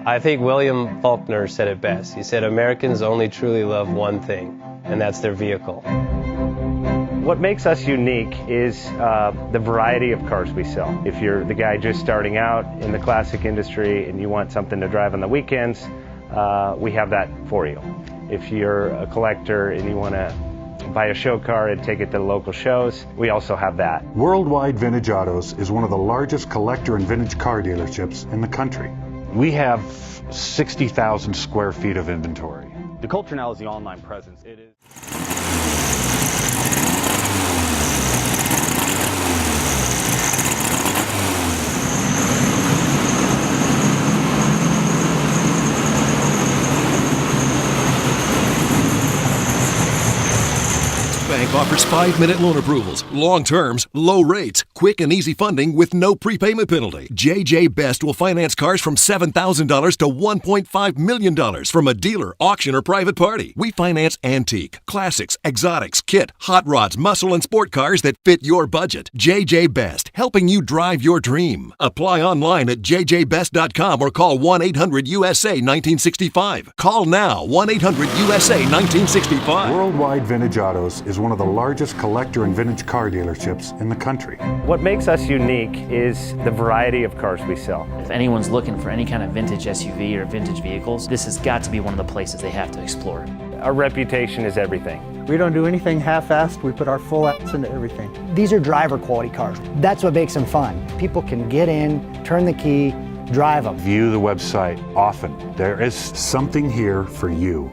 I think William Faulkner said it best. He said, Americans only truly love one thing, and that's their vehicle. What makes us unique is the variety of cars we sell. If you're the guy just starting out in the classic industry and you want something to drive on the weekends, we have that for you. If you're a collector and you want to buy a show car and take it to the local shows, we also have that. Worldwide Vintage Autos is one of the largest collector and vintage car dealerships in the country. We have 60,000 square feet of inventory. The culture now is the online presence. It is. Bank offers 5-minute loan approvals, long terms, low rates, quick and easy funding with no prepayment penalty. JJ Best will finance cars from $7,000 to $1.5 million from a dealer, auction, or private party. We finance antique, classics, exotics, kit, hot rods, muscle, and sport cars that fit your budget. JJ Best, helping you drive your dream. Apply online at jjbest.com or call 1-800-USA-1965. Call now, 1-800-USA-1965. Worldwide Vintage Autos is one of the largest collector and vintage car dealerships in the country. What makes us unique is the variety of cars we sell. If anyone's looking for any kind of vintage SUV or vintage vehicles, this has got to be one of the places they have to explore. Our reputation is everything. We don't do anything half-assed. We put our full ass into everything. These are driver quality cars. That's what makes them fun. People can get in, turn the key, drive them. View the website often. There is something here for you.